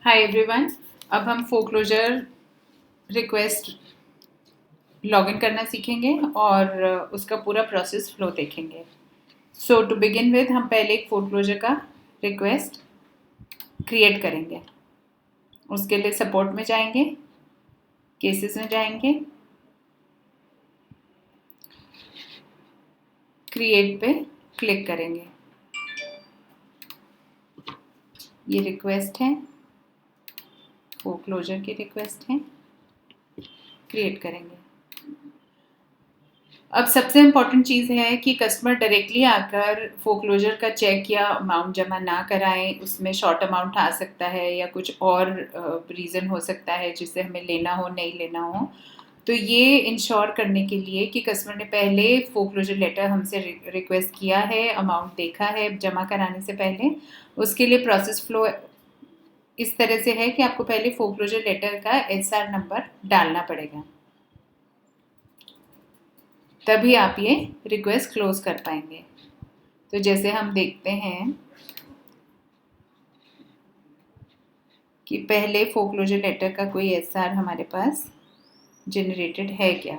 Hi everyone. अब हम फोक्लोजर request login करना सीखेंगे और उसका पूरा प्रोसेस फ्लो देखेंगे। सो टू बिगिन विद हम पहले एक फोक्लोजर का रिक्वेस्ट क्रिएट करेंगे। उसके लिए सपोर्ट में जाएंगे, केसेस में जाएंगे, क्रिएट पे क्लिक करेंगे। ये रिक्वेस्ट है, फोक्लोजर की रिक्वेस्ट है, क्रिएट करेंगे। अब सबसे इम्पॉर्टेंट चीज़ है कि कस्टमर डायरेक्टली आकर फोक्लोजर का चेक या अमाउंट जमा ना कराएं। उसमें शॉर्ट अमाउंट आ सकता है या कुछ और रीज़न हो सकता है जिससे हमें लेना हो नहीं लेना हो। तो ये इंश्योर करने के लिए कि कस्टमर ने पहले फोक्लोजर लेटर हमसे रिक्वेस्ट किया है, अमाउंट देखा है जमा कराने से पहले, उसके लिए प्रोसेस फ्लो इस तरह से है कि आपको पहले फोक्लोजर लेटर का एसआर नंबर डालना पड़ेगा, तभी आप ये रिक्वेस्ट क्लोज कर पाएंगे। तो जैसे हम देखते हैं कि पहले फोक्लोजर लेटर का कोई एसआर हमारे पास जनरेटेड है क्या।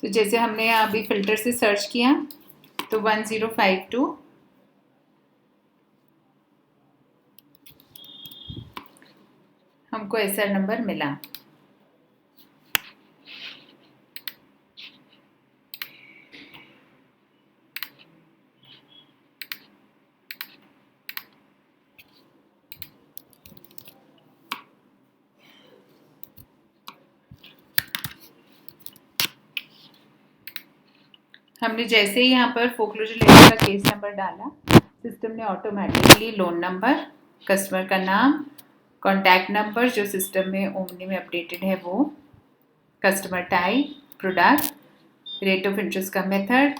तो जैसे हमने यहाँ अभी फिल्टर से सर्च किया तो 1052 हमको एसआर नंबर मिला। हमने जैसे ही यहाँ पर फोक्लोजर लेटर का केस नंबर डाला, सिस्टम ने ऑटोमेटिकली लोन नंबर, कस्टमर का नाम, कॉन्टैक्ट नंबर जो सिस्टम में ओमनी में अपडेटेड है वो, customer type, product, rate of interest का मेथड,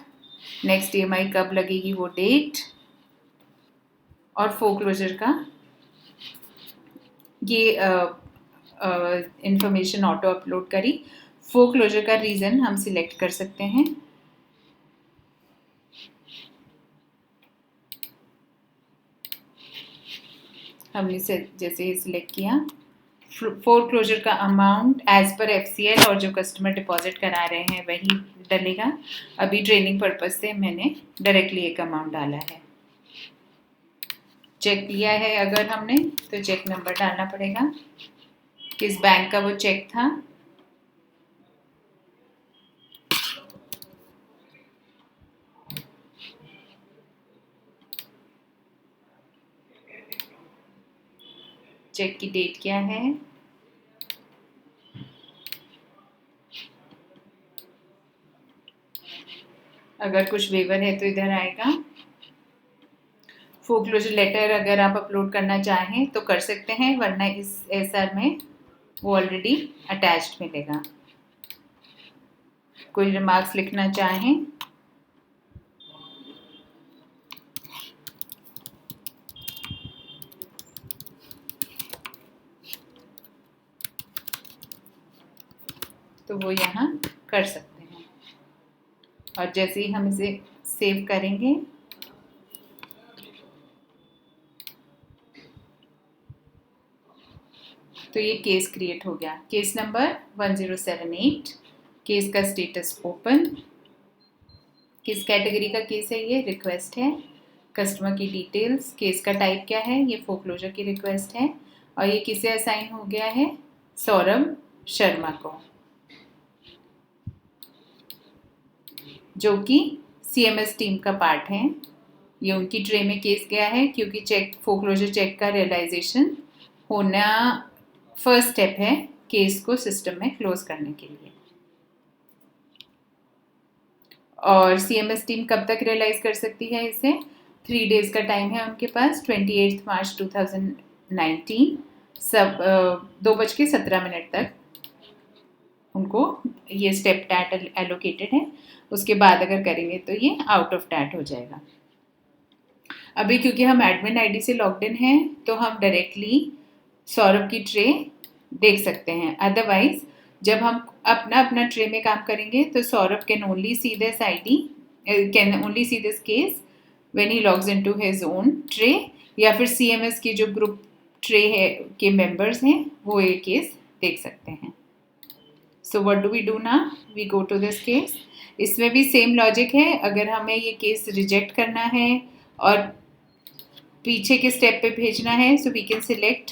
नेक्स्ट ईएमआई कब लगेगी वो डेट, और फोक्लोजर का ये इंफॉर्मेशन ऑटो अपलोड करी। फोक्लोजर का रीज़न हम सिलेक्ट कर सकते हैं। हमने जैसे ही सिलेक्ट किया, फोरक्लोजर का अमाउंट एज पर एफसीएल और जो कस्टमर डिपॉजिट करा रहे हैं वही डलेगा। अभी ट्रेनिंग पर्पज से मैंने डायरेक्टली एक अमाउंट डाला है। चेक लिया है अगर हमने तो चेक नंबर डालना पड़ेगा, किस बैंक का वो चेक था, चेक की डेट क्या है, अगर कुछ वेवर है तो इधर आएगा। फोक्लोजर लेटर अगर आप अपलोड करना चाहें तो कर सकते हैं, वरना इस एसआर में वो ऑलरेडी अटैच्ड मिलेगा। कोई रिमार्क्स लिखना चाहें तो वो यहाँ कर सकते हैं। और जैसे ही हम इसे सेव करेंगे तो ये केस क्रिएट हो गया। केस नंबर 1078, केस का स्टेटस ओपन, किस कैटेगरी का केस है ये, रिक्वेस्ट है, कस्टमर की डिटेल्स, केस का टाइप क्या है, ये फोक्लोजर की रिक्वेस्ट है, और ये किसे असाइन हो गया है, सौरभ शर्मा को, जो कि सीएमएस टीम का पार्ट है। ये उनकी ट्रे में केस गया है क्योंकि चेक फोक्लोजर चेक का रियलाइजेशन होना फर्स्ट स्टेप है केस को सिस्टम में क्लोज करने के लिए। और सीएमएस टीम कब तक रियलाइज कर सकती है इसे, 3 डेज का टाइम है उनके पास, 28 मार्च 19 सब 2:17 तक उनको ये स्टेप टैट एलोकेटेड है। उसके बाद अगर करेंगे तो ये आउट ऑफ टैट हो जाएगा। अभी क्योंकि हम एडमिन आईडी से लॉग्ड इन हैं तो हम डायरेक्टली सौरभ की ट्रे देख सकते हैं। अदरवाइज जब हम अपना अपना ट्रे में काम करेंगे तो Saurabh can only see this ID, can only see this case when he logs into his own tray, या फिर सीएमएस की जो ग्रुप ट्रे है के मेंबर्स हैं वो ये केस देख सकते हैं। So what do we do ना, we go to this case. इसमें भी सेम लॉजिक है। अगर हमें ये केस रिजेक्ट करना है और पीछे के स्टेप पे भेजना है, सो वी कैन सिलेक्ट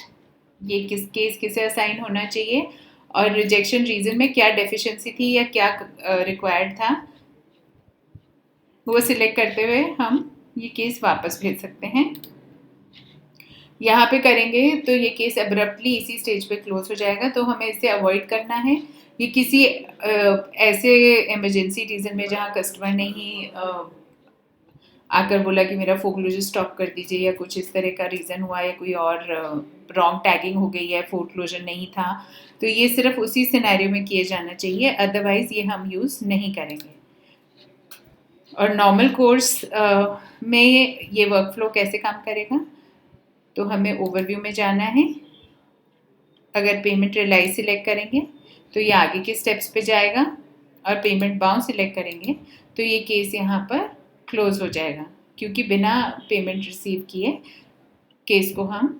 ये किस केस किसे असाइन होना चाहिए और रिजेक्शन रीजन में क्या डेफिशिएंसी थी या क्या रिक्वायर्ड था, वो सिलेक्ट करते हुए हम ये केस वापस भेज सकते हैं। यहाँ पे करेंगे तो ये केस अब्रप्टली इसी स्टेज पे क्लोज हो जाएगा, तो हमें इसे अवॉइड करना है। ये किसी ऐसे इमरजेंसी रीजन में जहाँ कस्टमर ने ही आकर बोला कि मेरा फोरक्लोजर स्टॉप कर दीजिए या कुछ इस तरह का रीज़न हुआ या कोई और रॉन्ग टैगिंग हो गई है, फोरक्लोजर नहीं था, तो ये सिर्फ उसी सिनेरियो में किए जाना चाहिए। अदरवाइज ये हम यूज़ नहीं करेंगे। और नॉर्मल कोर्स में ये वर्क फ्लो कैसे काम करेगा, तो हमें ओवरव्यू में जाना है। अगर पेमेंट रियलाइज सिलेक्ट करेंगे तो ये आगे के स्टेप्स पे जाएगा और पेमेंट बाउंस सिलेक्ट करेंगे तो ये केस यहाँ पर क्लोज हो जाएगा, क्योंकि बिना पेमेंट रिसीव किए केस को हम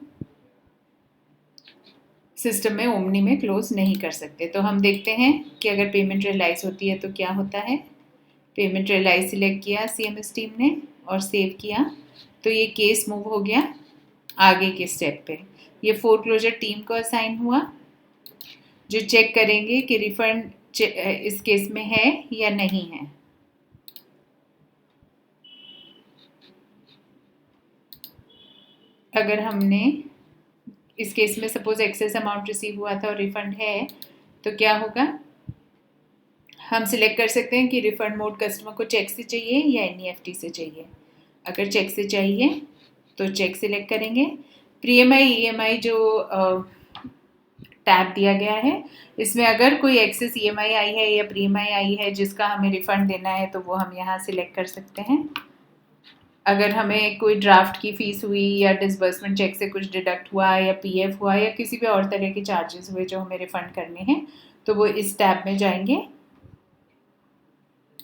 सिस्टम में ओमनी में क्लोज नहीं कर सकते। तो हम देखते हैं कि अगर पेमेंट रियलाइज होती है तो क्या होता है। पेमेंट रियलाइज सिलेक्ट किया सीएमएस टीम ने और सेव किया, तो ये केस मूव हो गया आगे के स्टेप पे। ये फोरक्लोजर टीम को असाइन हुआ जो चेक करेंगे कि रिफंड इस केस में है या नहीं है। अगर हमने इस केस में सपोज एक्सेस अमाउंट रिसीव हुआ था और रिफंड है तो क्या होगा, हम सिलेक्ट कर सकते हैं कि रिफंड मोड कस्टमर को चेक से चाहिए या एनईएफटी से चाहिए। अगर चेक से चाहिए तो चेक सिलेक्ट करेंगे। प्रीएमआई ईएमआई जो टैब दिया गया है, इसमें अगर कोई एक्सेस ईएमआई आई है या प्रीएमआई आई है जिसका हमें रिफंड देना है तो वो हम यहाँ सिलेक्ट कर सकते हैं। अगर हमें कोई ड्राफ्ट की फ़ीस हुई या डिसबर्समेंट चेक से कुछ डिडक्ट हुआ या पीएफ हुआ या किसी भी और तरह के चार्जेस हुए जो हमें रिफ़ंड करने हैं तो वो इस टैब में जाएंगे।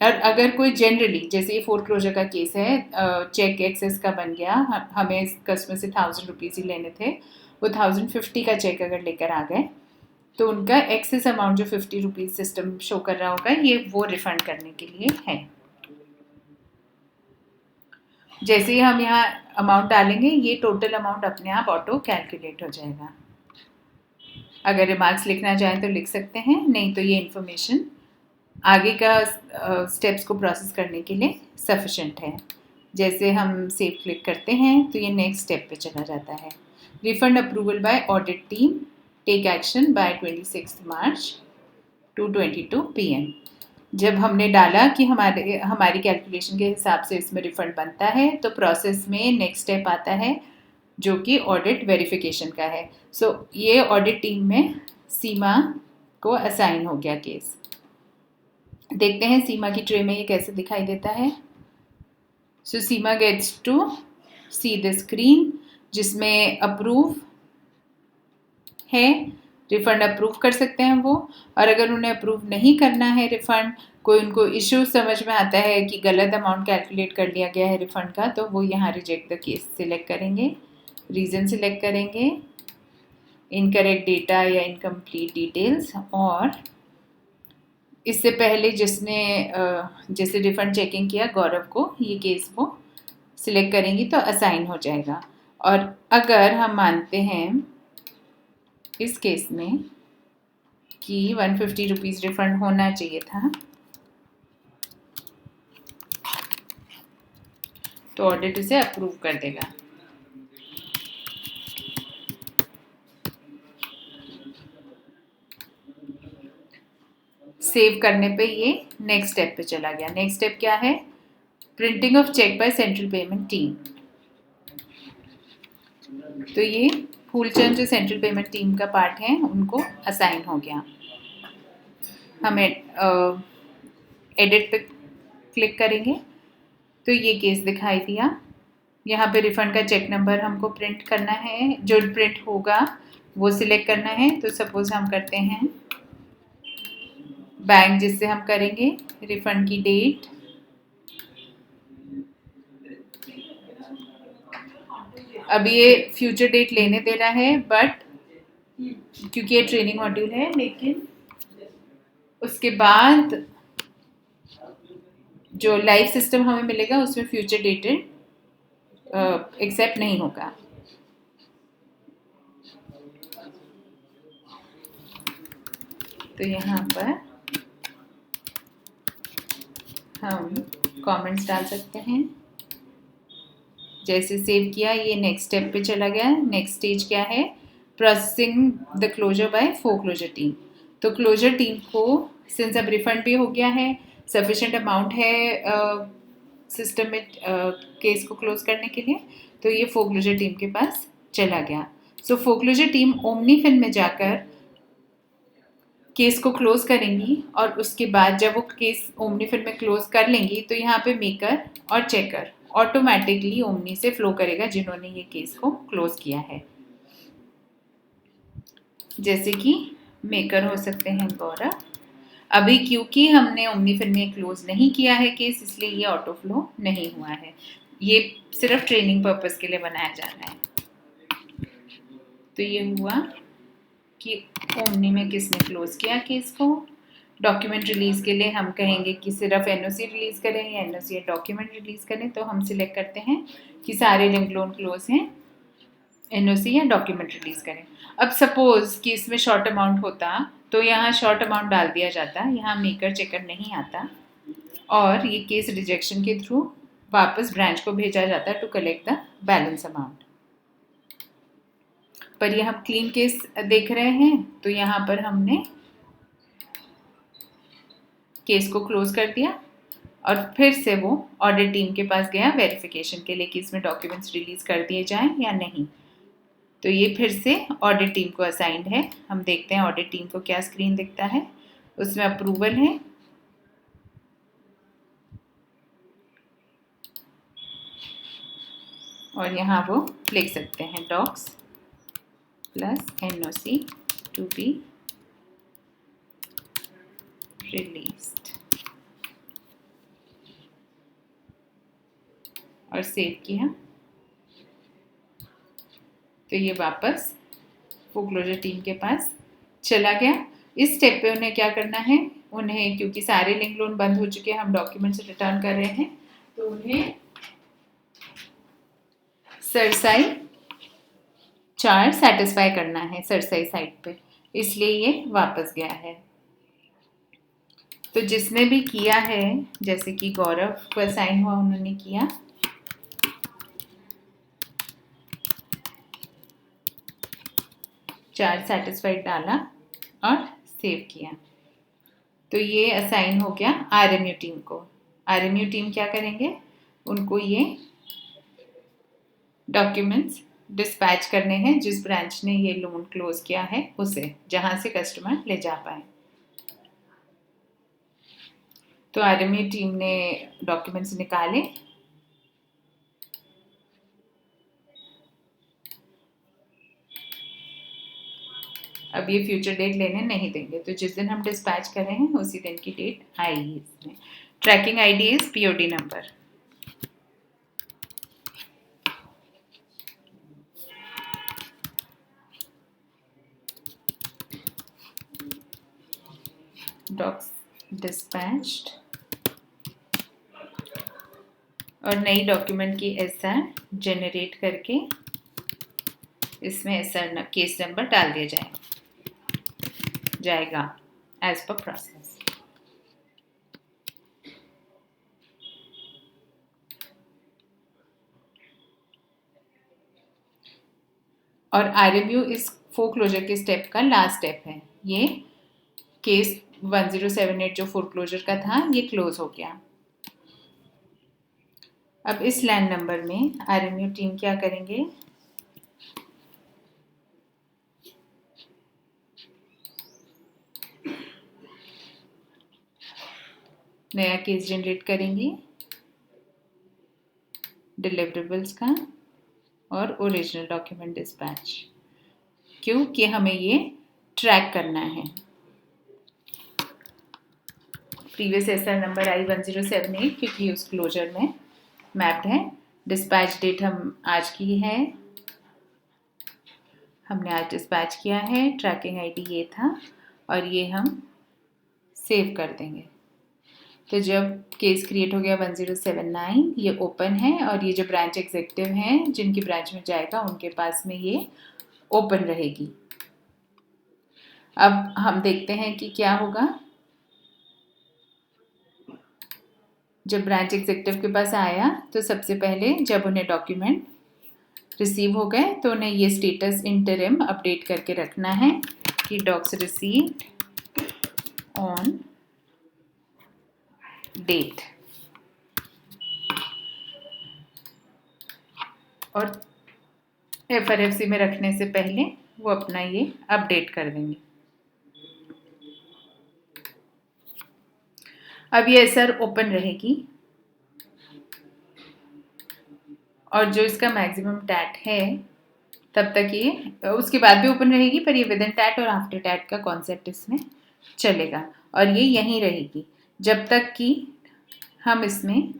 और अगर कोई जनरली, जैसे ये फोरक्लोजर का केस है, चेक एक्सेस का बन गया, हमें इस कस्टमर से 1000 रुपीज़ ही लेने थे, वो 1050 का चेक अगर लेकर आ गए तो उनका एक्सेस अमाउंट जो 50 रुपीज़ सिस्टम शो कर रहा होगा ये वो रिफ़ंड करने के लिए है। जैसे ही हम यहाँ अमाउंट डालेंगे ये टोटल अमाउंट अपने आप ऑटो कैलकुलेट हो जाएगा। अगर रिमार्क्स लिखना चाहें तो लिख सकते हैं, नहीं तो ये इन्फॉर्मेशन आगे का स्टेप्स को प्रोसेस करने के लिए सफिशेंट है। जैसे हम सेव क्लिक करते हैं तो ये नेक्स्ट स्टेप पे चला जाता है। Refund approval by audit team, take action by 26 March 2:22 PM। जब हमने डाला कि हमारी कैलकुलेशन के हिसाब से इसमें रिफंड बनता है तो प्रोसेस में नेक्स्ट स्टेप आता है जो कि ऑडिट वेरिफिकेशन का है। सो ये ऑडिट टीम में सीमा को असाइन हो गया केस। देखते हैं सीमा की ट्रे में ये कैसे दिखाई देता है। So Seema gets to see the screen जिसमें अप्रूव है, रिफ़ंड अप्रूव कर सकते हैं वो। और अगर उन्हें अप्रूव नहीं करना है रिफ़ंड, कोई उनको इशू समझ में आता है कि गलत अमाउंट कैलकुलेट कर लिया गया है रिफ़ंड का, तो वो यहाँ रिजेक्ट द केस सिलेक्ट करेंगे, रीज़न सिलेक्ट करेंगे, इनकरेक्ट डेटा या इनकम्प्लीट डिटेल्स, और इससे पहले जिसने जैसे रिफ़ंड चेकिंग किया गौरव को, ये केस वो सिलेक्ट करेंगी तो असाइन हो जाएगा। और अगर हम मानते हैं इस केस में कि 150 रुपीज़ रिफ़ंड होना चाहिए था तो ऑडिट इसे अप्रूव कर देगा। सेव करने पे ये नेक्स्ट स्टेप पे चला गया। नेक्स्ट स्टेप क्या है, printing of cheque by central payment team. तो ये फूलचंद जो सेंट्रल पेमेंट टीम का पार्ट है उनको असाइन हो गया। हम एडिट पे क्लिक करेंगे तो ये केस दिखाई दिया। यहाँ पे रिफंड का चेक नंबर हमको प्रिंट करना है, जो प्रिंट होगा वो सिलेक्ट करना है। तो सपोज हम करते हैं बैंक जिससे हम करेंगे, रिफंड की डेट, अब ये फ्यूचर डेट लेने दे रहा है बट क्योंकि ये ट्रेनिंग मॉड्यूल है, लेकिन उसके बाद जो लाइव सिस्टम हमें मिलेगा उसमें फ्यूचर डेटेड एक्सेप्ट नहीं होगा। तो यहाँ पर हम कमेंट्स डाल सकते हैं। जैसे सेव किया ये नेक्स्ट स्टेप पे चला गया। नेक्स्ट स्टेज क्या है, processing the closure by foreclosure team. तो क्लोजर टीम को सिंस अब रिफंड भी हो गया है, सफिशेंट अमाउंट है सिस्टम में केस को क्लोज करने के लिए, तो ये फोरक्लोजर टीम के पास चला गया। सो फोरक्लोजर टीम ओमनीफिन में जाकर केस को क्लोज करेंगी और उसके बाद जब वो केस ओमनीफिन में क्लोज कर लेंगी तो यहाँ पे मेकर और चेकर ऑटोमेटिकली ओमनी से फ्लो करेगा जिन्होंने ये केस को क्लोज किया है। जैसे कि मेकर हो सकते हैं गौरव। अभी क्योंकि हमने ओमनीफिन में क्लोज नहीं किया है केस, इसलिए ये ऑटो फ्लो नहीं हुआ है। ये सिर्फ ट्रेनिंग पर्पस के लिए बनाया जा रहा है। तो ये हुआ कि ओमनी में किसने क्लोज किया केस को। डॉक्यूमेंट रिलीज के लिए हम कहेंगे कि सिर्फ एनओसी रिलीज करें या एनओसी या डॉक्यूमेंट रिलीज करें, तो हम सिलेक्ट करते हैं कि सारे लिंक लोन क्लोज हैं, एनओसी या डॉक्यूमेंट रिलीज करें। अब सपोज कि इसमें शॉर्ट अमाउंट होता तो यहाँ शॉर्ट अमाउंट डाल दिया जाता, यहाँ मेकर चेकर नहीं आता और ये केस रिजेक्शन के थ्रू वापस ब्रांच को भेजा जाता to collect the balance amount. पर ये हम क्लीन केस देख रहे हैं तो यहाँ पर हमने केस को क्लोज कर दिया और फिर से वो ऑडिट टीम के पास गया वेरिफिकेशन के लिए कि इसमें डॉक्यूमेंट्स रिलीज कर दिए जाएं या नहीं। तो ये फिर से ऑडिट टीम को असाइंड है। हम देखते हैं ऑडिट टीम को क्या स्क्रीन दिखता है, उसमें अप्रूवल है और यहाँ वो लिख सकते हैं docs plus NOC to be released और सेव किया। तो ये वापस फोरक्लोजर टीम के पास चला गया। इस स्टेप पे उन्हें क्या करना है, उन्हें क्योंकि सारे लिंक लोन बंद हो चुके हैं, हम डॉक्यूमेंट्स रिटर्न कर रहे हैं, तो उन्हें सरसाई 4 सेटिस्फाई करना है सरसाई साइट पे, इसलिए ये वापस गया है। तो जिसने भी किया है, जैसे कि गौरव को असाइन हुआ, उन्होंने किया, चार सेटिस्फाइड डाला और सेव किया। तो ये असाइन हो गया आरएमयू टीम को। आरएमयू टीम क्या करेंगे, उनको ये डॉक्यूमेंट्स डिस्पैच करने हैं जिस ब्रांच ने ये लोन क्लोज किया है उसे, जहां से कस्टमर ले जा पाए। तो आरएमयू टीम ने डॉक्यूमेंट्स निकाले, अब ये फ्यूचर डेट लेने नहीं देंगे, तो जिस दिन हम डिस्पैच कर रहे हैं उसी दिन की डेट आएगी इसमें। Tracking ID is POD number. Docs dispatched और नई डॉक्यूमेंट की एसआर जनरेट करके इसमें एसआर केस नंबर डाल दिया जाएगा एज पर प्रोसेस। और आरएमयू इस फोरक्लोजर के स्टेप का लास्ट स्टेप है। ये केस 1078 जो फोरक्लोजर का था ये क्लोज हो गया। अब इस लैंड नंबर में आरएमयू टीम क्या करेंगे, नया केस जनरेट करेंगे डिलिवरेबल्स का और ओरिजिनल डॉक्यूमेंट डिस्पैच, क्योंकि हमें ये ट्रैक करना है। प्रीवियस SR नंबर I1078 क्योंकि उस क्लोजर में मैप्ड है। डिस्पैच डेट हम आज की है, हमने आज डिस्पैच किया है। ट्रैकिंग ID ये था और ये हम सेव कर देंगे। तो जब केस क्रिएट हो गया 1079, ये ओपन है और ये जो ब्रांच एग्जीक्यूटिव हैं जिनकी ब्रांच में जाएगा उनके पास में ये ओपन रहेगी। अब हम देखते हैं कि क्या होगा। जब ब्रांच एग्जीक्यूटिव के पास आया तो सबसे पहले जब उन्हें डॉक्यूमेंट रिसीव हो गए तो उन्हें ये स्टेटस इंटरिम अपडेट करके रखना है कि डॉक्स रिसीव्ड ऑन डेट, और FRFC में रखने से पहले वो अपना ये अपडेट कर देंगे। अब ये SR ओपन रहेगी और जो इसका मैक्सिमम टैट है तब तक ये उसके बाद भी ओपन रहेगी, पर ये विद इन टैट और आफ्टर टैट का कॉन्सेप्ट इसमें चलेगा और ये यहीं रहेगी जब तक कि हम इसमें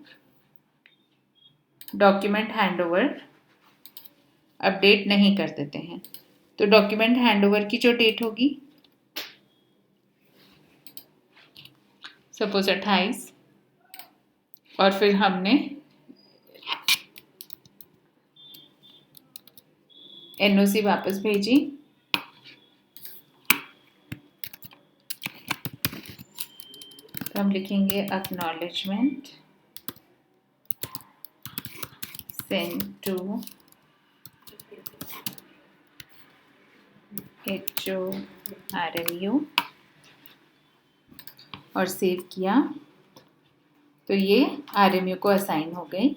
डॉक्यूमेंट हैंडओवर अपडेट नहीं कर देते हैं। तो डॉक्यूमेंट हैंडओवर की जो डेट होगी सपोज 28, और फिर हमने NOC वापस भेजी, तो हम लिखेंगे एक्नॉलेजमेंट सेंड टू HORMU और सेव किया तो ये RMU को असाइन हो गई।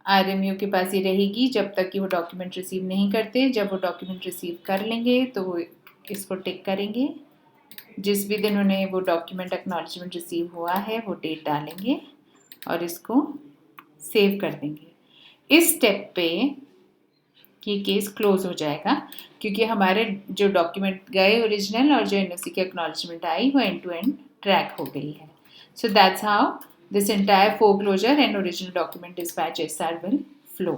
RMU के पास ये रहेगी जब तक कि वो डॉक्यूमेंट रिसीव नहीं करते। जब वो डॉक्यूमेंट रिसीव कर लेंगे तो वो इसको टिक करेंगे, जिस भी दिन उन्हें वो डॉक्यूमेंट एक्नॉलेजमेंट रिसीव हुआ है वो डेट डालेंगे और इसको सेव कर देंगे। इस स्टेप पे ये केस क्लोज हो जाएगा क्योंकि हमारे जो डॉक्यूमेंट गए ओरिजिनल और जो NOC की एक्नॉलेजमेंट आई वो एंड टू एंड ट्रैक हो गई है। So that's how this entire foreclosure and original document dispatch SR will flow.